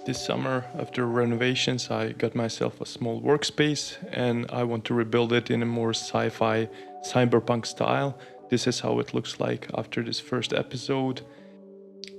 This summer, after renovations, I got myself a small workspace and I want to rebuild it in a more sci-fi cyberpunk style. This is how it looks like after this first episode,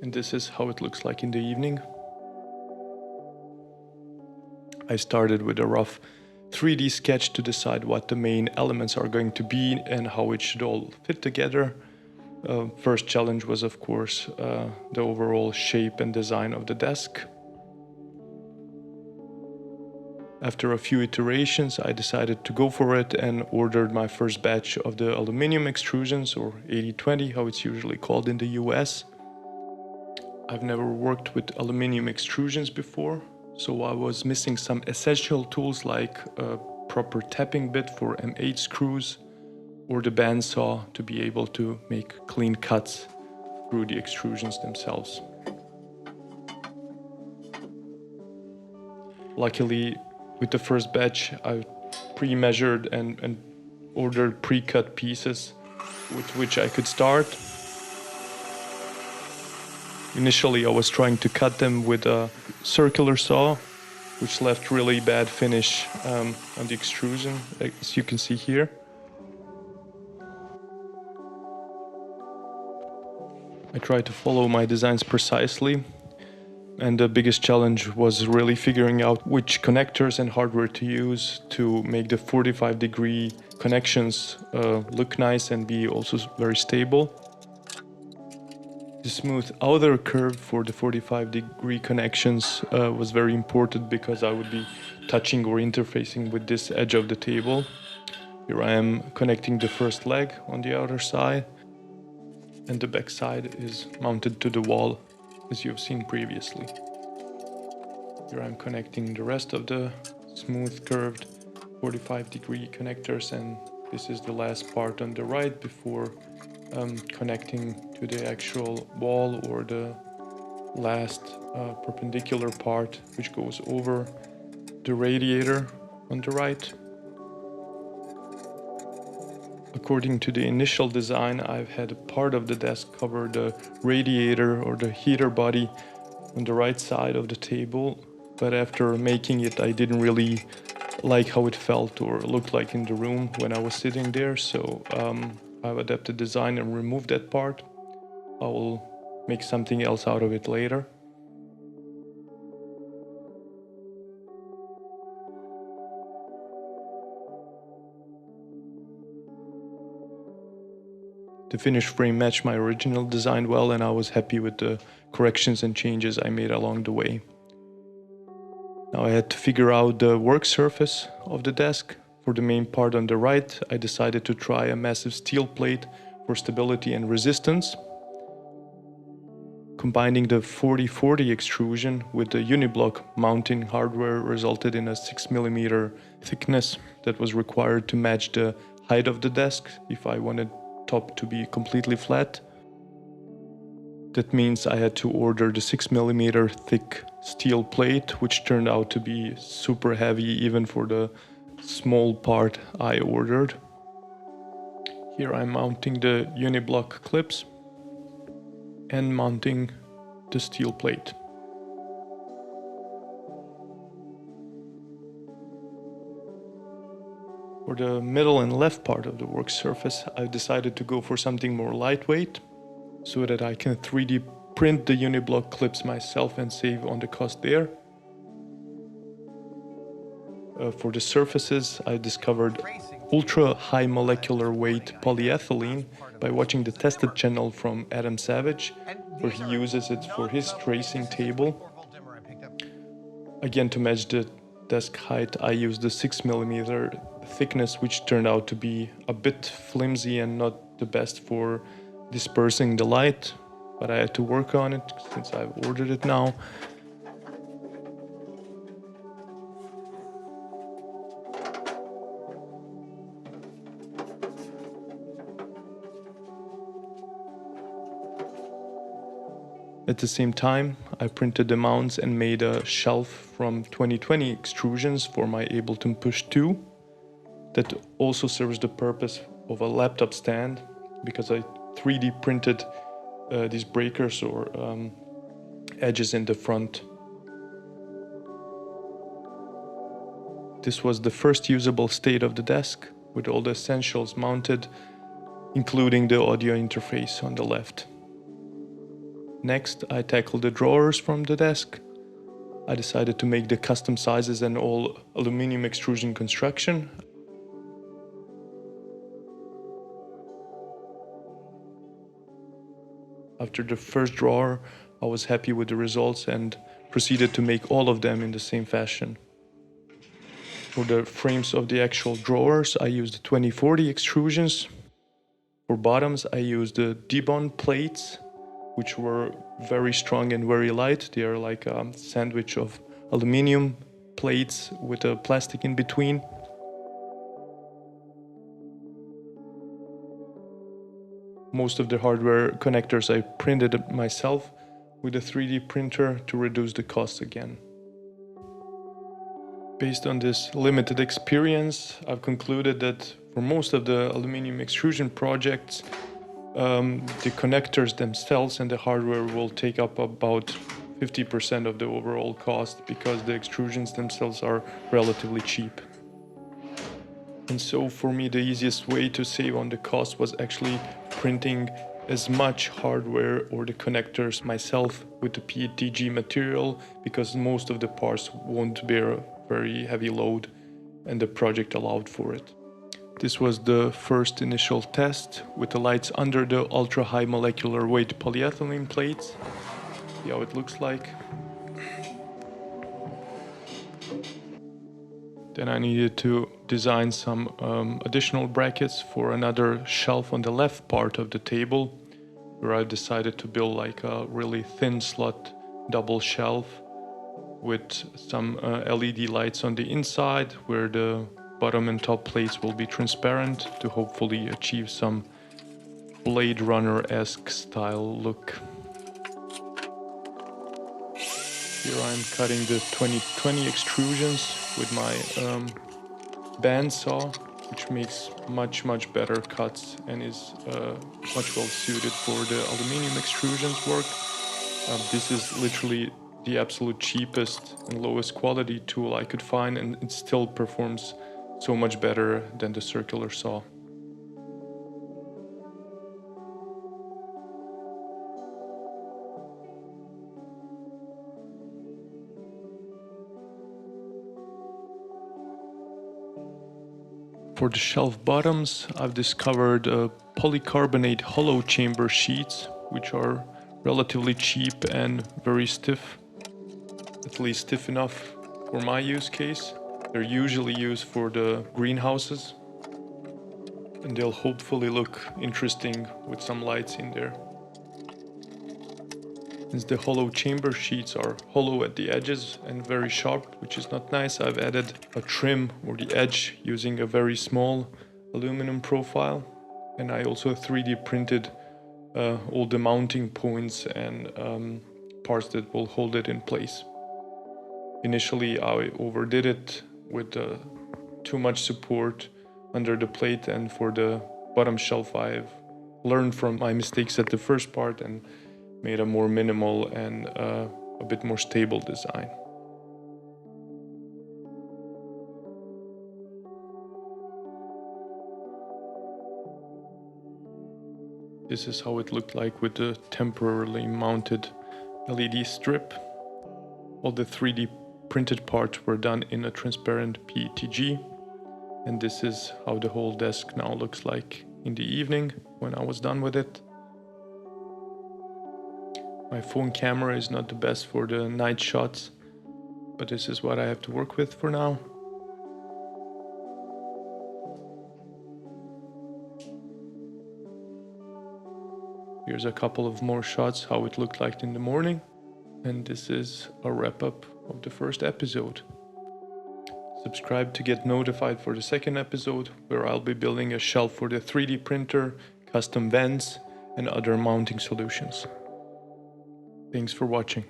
and this is how it looks like in the evening. I started with a rough 3D sketch to decide what the main elements are going to be and how it should all fit together. First challenge was, of course, the overall shape and design of the desk. After a few iterations, I decided to go for it and ordered my first batch of the aluminum extrusions, or 8020, how it's usually called in the US. I've never worked with aluminum extrusions before, so I was missing some essential tools like a proper tapping bit for M8 screws or the bandsaw to be able to make clean cuts through the extrusions themselves. Luckily, with the first batch, I pre-measured and ordered pre-cut pieces with which I could start. Initially, I was trying to cut them with a circular saw, which left really bad finish on the extrusion, as you can see here. I tried to follow my designs precisely, and the biggest challenge was really figuring out which connectors and hardware to use to make the 45-degree connections look nice and be also very stable. The smooth outer curve for the 45-degree connections was very important because I would be touching or interfacing with this edge of the table. Here I am connecting the first leg on the outer side, and the back side is mounted to the wall, as you've seen previously. Here I'm connecting the rest of the smooth curved 45-degree connectors, and this is the last part on the right before connecting to the actual wall or the last perpendicular part which goes over the radiator on the right. According to the initial design, I've had a part of the desk cover the radiator or the heater body on the right side of the table, but after making it, I didn't really like how it felt or looked like in the room when I was sitting there, so I've adapted design and removed that part. I will make something else out of it later. The finished frame matched my original design well, and I was happy with the corrections and changes I made along the way. Now I had to figure out the work surface of the desk. For the main part on the right, I decided to try a massive steel plate for stability and resistance. Combining the 4040 extrusion with the uniblock mounting hardware resulted in a 6mm thickness that was required to match the height of the desk if I wanted top to be completely flat. That means I had to order the 6mm thick steel plate, which turned out to be super heavy even for the small part I ordered. Here I'm mounting the uniblock clips and mounting the steel plate. For the middle and left part of the work surface, I've decided to go for something more lightweight so that I can 3D print the uniblock clips myself and save on the cost there. For the surfaces, I discovered ultra high molecular weight polyethylene by watching the tested channel from Adam Savage, where he uses it for his tracing table. Again, to match the desk height, I used the 6mm thickness, which turned out to be a bit flimsy and not the best for dispersing the light, but I had to work on it since I've ordered it now. At the same time, I printed the mounts and made a shelf from 2020 extrusions for my Ableton Push 2 that also serves the purpose of a laptop stand, because I 3D printed these breakers or edges in the front. This was the first usable state of the desk, with all the essentials mounted, including the audio interface on the left. Next, I tackled the drawers from the desk. I decided to make the custom sizes and all aluminum extrusion construction. After the first drawer, I was happy with the results and proceeded to make all of them in the same fashion. For the frames of the actual drawers, I used 2040 extrusions. For bottoms, I used the debond plates, which were very strong and very light. They are like a sandwich of aluminum plates with a plastic in between. Most of the hardware connectors I printed myself with a 3D printer to reduce the costs again. Based on this limited experience, I've concluded that for most of the aluminum extrusion projects, the connectors themselves and the hardware will take up about 50% of the overall cost because the extrusions themselves are relatively cheap. And so for me, the easiest way to save on the cost was actually printing as much hardware or the connectors myself with the PETG material, because most of the parts won't bear a very heavy load and the project allowed for it. This was the first initial test with the lights under the ultra high molecular weight polyethylene plates. See how it looks like. Then I needed to design some additional brackets for another shelf on the left part of the table, where I decided to build like a really thin slot double shelf with some LED lights on the inside, where the bottom and top plates will be transparent to hopefully achieve some Blade Runner-esque style look. Here I'm cutting the 2020 extrusions with my bandsaw, which makes much better cuts and is much well suited for the aluminum extrusions work. This is literally the absolute cheapest and lowest quality tool I could find, and it still performs so much better than the circular saw. For the shelf bottoms, I've discovered polycarbonate hollow chamber sheets, which are relatively cheap and very stiff, at least stiff enough for my use case. They're usually used for the greenhouses, and they'll hopefully look interesting with some lights in there. Since the hollow chamber sheets are hollow at the edges and very sharp, which is not nice, I've added a trim or the edge using a very small aluminum profile. And I also 3D printed all the mounting points and parts that will hold it in place. Initially, I overdid it with too much support under the plate, and for the bottom shelf, I've learned from my mistakes at the first part and made a more minimal and a bit more stable design. This is how it looked like with the temporarily mounted LED strip. All the 3D printed parts were done in a transparent PETG, and this is how the whole desk now looks like in the evening when I was done with it. My phone camera is not the best for the night shots, but this is what I have to work with for now. Here's a couple of more shots how it looked like in the morning, and this is a wrap up of the first episode. Subscribe to get notified for the second episode, where I'll be building a shelf for the 3D printer, custom vents, and other mounting solutions. Thanks for watching.